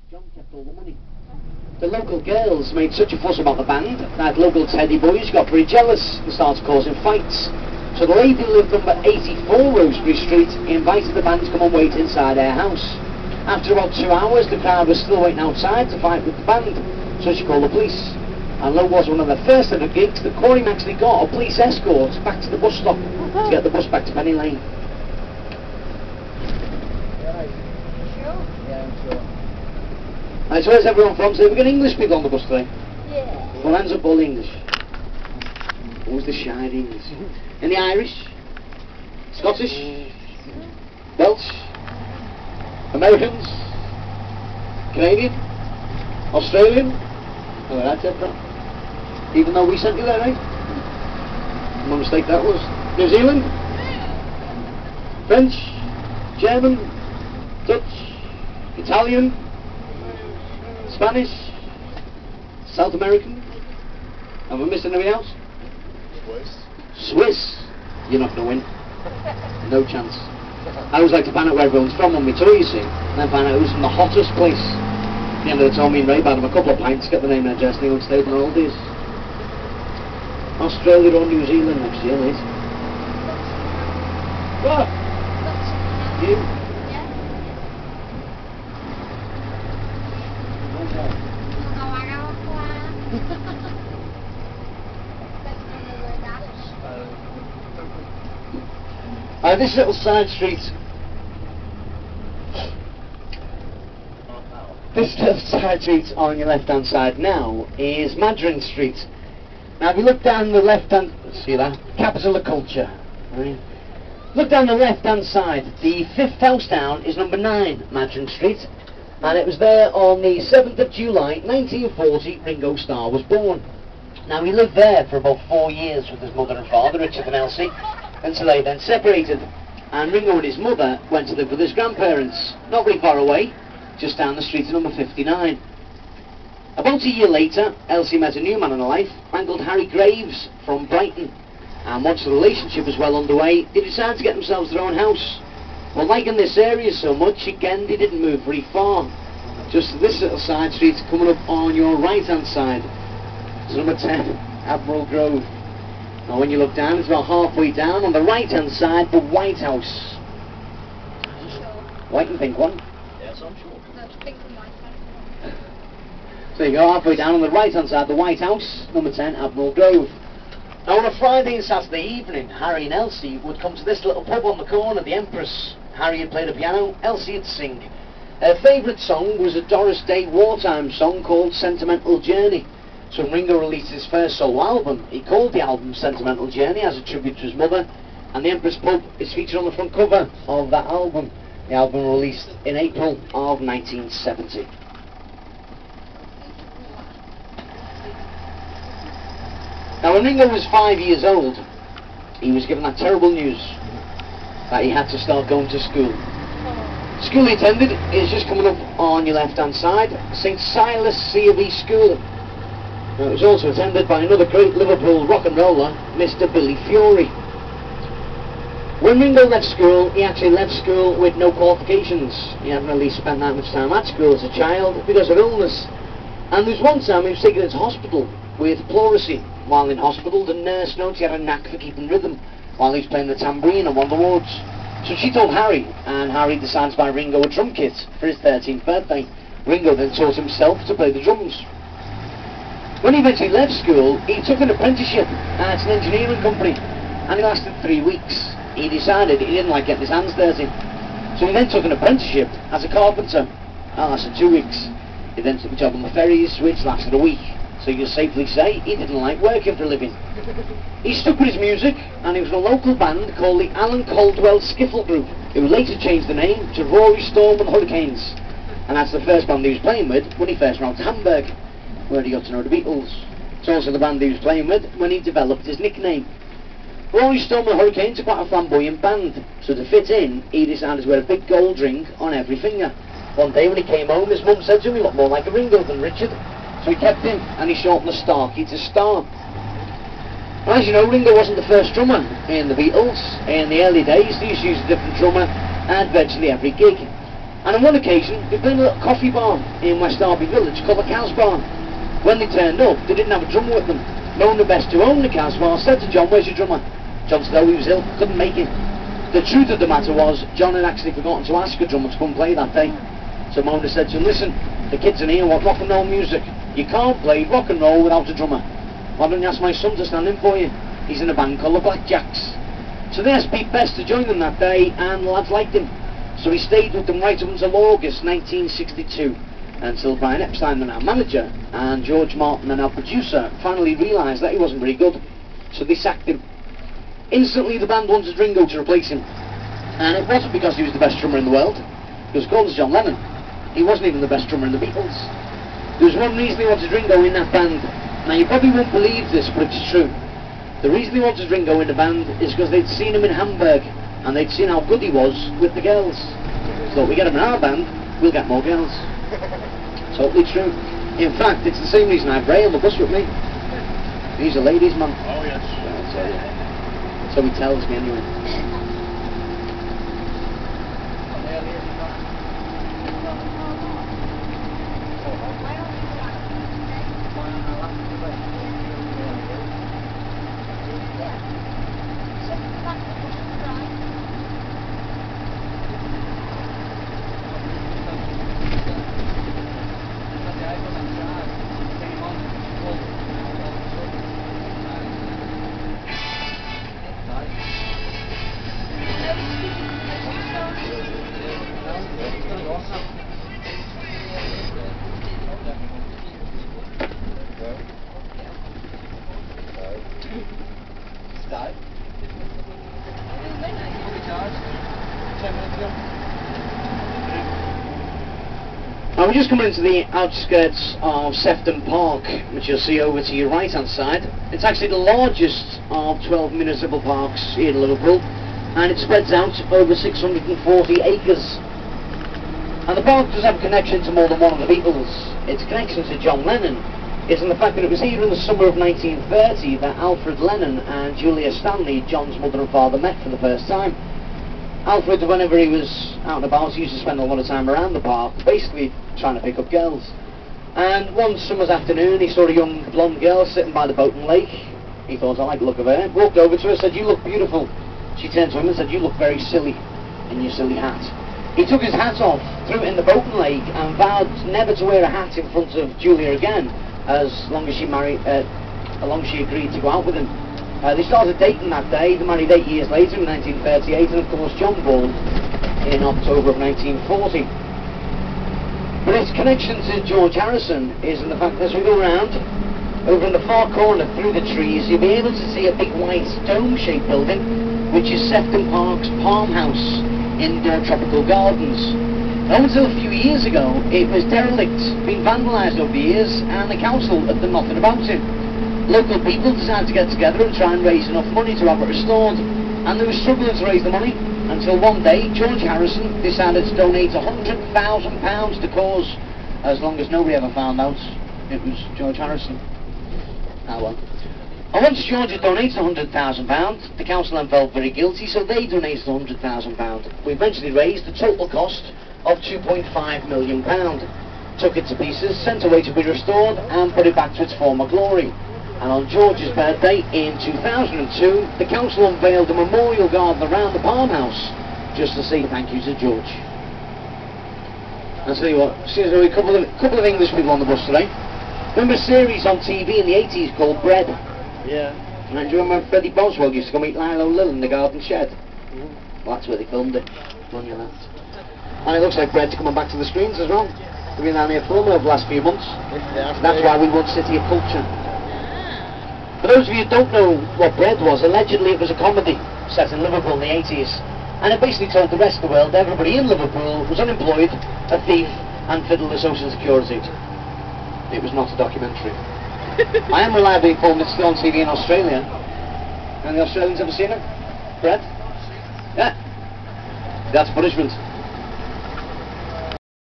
John kept all the money. The local girls made such a fuss about the band that local teddy boys got very jealous and started causing fights. So the lady who lived number 84 Rosebery Street invited the band to come and wait inside her house. After about 2 hours, the crowd was still waiting outside to fight with the band, so she called the police. And lo was one of the first ever gigs that Quarry Men actually got a police escort back to the bus stop to get the bus back to Penny Lane. Right, so where's everyone from? So we've got English people on the bus today? Yeah. Well, hands up all English. Who's the shy English? Any Irish? Scottish? Welsh? Americans? Canadian? Australian? Oh, that's it, bro. Even though we sent you there, right? No mistake that was. New Zealand? French? German? Dutch? Italian? Spanish? South American? Have I missed anything else? Swiss? You're not going to win. No chance. I always like to find out where everyone's from on my tour, you see, and then find out who's from the hottest place. At the end of the tour, me and Ray bought them a couple of pints, get the name and address, and they would stay on holidays. Australia or New Zealand next year, mate. What? You? This little side street. This little side street on your left-hand side now is Madryn Street. Now, if you look down the left-hand, see that? Capital of culture. Right? Look down the left-hand side. The fifth house down is number 9, Madryn Street, and it was there on the 7th of July, 1940. Ringo Starr was born. Now, he lived there for about 4 years with his mother and father, Richard and Elsie, until they then separated, and Ringo and his mother went to live with his grandparents, not very far away, just down the street at number 59. About a year later, Elsie met a new man in her life, a man called Harry Graves from Brighton, and once the relationship was well underway, they decided to get themselves their own house. Well, liking this area so much, again, they didn't move very far. Just this little side street coming up on your right-hand side. It's number 10, Admiral Grove. Now when you look down, it's about halfway down. On the right-hand side, the White House. White and pink one? Yes, I'm sure. That's pink and white. So you go halfway down on the right-hand side, the White House, number 10, Admiral Grove. Now on a Friday and Saturday evening, Harry and Elsie would come to this little pub on the corner, the Empress. Harry had played the piano, Elsie would sing. Her favourite song was a Doris Day wartime song called Sentimental Journey. So when Ringo released his first solo album, he called the album Sentimental Journey as a tribute to his mother, and the Empress Pub is featured on the front cover of that album. The album released in April of 1970. Now when Ringo was 5 years old, he was given that terrible news that he had to start going to school. School he attended is just coming up on your left-hand side, St. Silas C of E School. It was also attended by another great Liverpool rock and roller, Mr. Billy Fury. When Ringo left school, he actually left school with no qualifications. He hadn't really spent that much time at school as a child because of illness. And there was one time he was taken into hospital with pleurisy. While in hospital, the nurse noticed he had a knack for keeping rhythm while he was playing the tambourine on one of the wards. So she told Harry, and Harry decided to buy Ringo a drum kit for his 13th birthday. Ringo then taught himself to play the drums. When he eventually left school, he took an apprenticeship at an engineering company, and it lasted 3 weeks. He decided he didn't like getting his hands dirty, so he then took an apprenticeship as a carpenter. That lasted 2 weeks. He then took a job on the ferries, which lasted a week. So you can safely say he didn't like working for a living. He stuck with his music, and he was in a local band called the Alan Caldwell Skiffle Group, who later changed the name to Rory Storm and Hurricanes. And that's the first band he was playing with when he first went to Hamburg, where he got to know the Beatles. It's also the band he was playing with when he developed his nickname. Rory Storm and Hurricanes are quite a flamboyant band, so to fit in, he decided to wear a big gold ring on every finger. One day when he came home, his mum said to him he looked more like a Ringo than Richard, so he kept him, and he shortened the Starkey to Star. Well, as you know, Ringo wasn't the first drummer in the Beatles. In the early days, they used to use a different drummer at virtually every gig. And on one occasion, they played a little coffee bar in West Derby Village called the Cows Bar. When they turned up, they didn't have a drummer with them. Mona Best, who owned the Cows Bar, said to John, "Where's your drummer?" John said, "Oh, he was ill, couldn't make it." The truth of the matter was, John had actually forgotten to ask a drummer to come play that day. So Mona said to him, "Listen, the kids in here want rock and roll music. You can't play rock and roll without a drummer. Why don't you ask my son to stand in for you? He's in a band called the Blackjacks." So they asked Pete Best to join them that day, and the lads liked him. So he stayed with them right up until August 1962, until Brian Epstein, the now manager, and George Martin, the now producer, finally realised that he wasn't very good. So they sacked him. Instantly the band wanted Ringo to replace him. And it wasn't because he was the best drummer in the world. He was called as John Lennon. He wasn't even the best drummer in the Beatles. There was one reason they wanted Ringo in that band. Now you probably won't believe this, but it's true. The reason they wanted Ringo in the band is because they'd seen him in Hamburg, and they'd seen how good he was with the girls. So if we get him in our band, we'll get more girls. Totally true. In fact, it's the same reason I have Ray on the bus with me. He's a ladies' man. Oh yes. So he tells me anyway. Now we're just coming into the outskirts of Sefton Park, which you'll see over to your right hand side. It's actually the largest of 12 municipal parks here in Liverpool, and it spreads out over 640 acres. And the park does have a connection to more than one of the Beatles. Its connection to John Lennon is in the fact that it was here in the summer of 1930 that Alfred Lennon and Julia Stanley, John's mother and father, met for the first time. Alfred, whenever he was out and about, he used to spend a lot of time around the park, basically trying to pick up girls. And one summer's afternoon, he saw a young blonde girl sitting by the Boaton Lake. He thought, "I like the look of her." Walked over to her, said, "You look beautiful." She turned to him and said, "You look very silly in your silly hat." He took his hat off, threw it in the Boaton Lake, and vowed never to wear a hat in front of Julia again, as long as she agreed to go out with him. They started dating that day. They married 8 years later in 1938, and of course John born in October of 1940. But its connection to George Harrison is in the fact that as we go around, over in the far corner through the trees, you'll be able to see a big white dome-shaped building, which is Sefton Park's Palm House Indoor Tropical Gardens. Now, until a few years ago, it was derelict, been vandalised over the years, and the council had done nothing about it. Local people decided to get together and try and raise enough money to have it restored, and they were struggling to raise the money until one day George Harrison decided to donate £100,000 to the cause, as long as nobody ever found out it was George Harrison. Ah well. And once George had donated £100,000, the council then felt very guilty, so they donated £100,000. We eventually raised the total cost of £2.5 million. Took it to pieces, sent away to be restored, and put it back to its former glory. And on George's birthday in 2002, the council unveiled a memorial garden around the Palm House, just to say thank you to George. I'll tell you what, seems to be a couple of English people on the bus today. Remember a series on TV in the 80s called Bread? Yeah. And do you remember Freddie Boswell used to go meet Lilo Lil in the garden shed? Well, that's where they filmed it. On your left. And it looks like Bread's coming back to the screens as well. We've been down here filming over the last few months. That's why we won City of Culture. For those of you who don't know what Bread was, allegedly it was a comedy set in Liverpool in the 80s. And it basically told the rest of the world that everybody in Liverpool was unemployed, a thief, and fiddled with social security. It was not a documentary. I am reliably informed it's still on TV in Australia. And the Australians ever seen it? Bread? Yeah. That's punishment.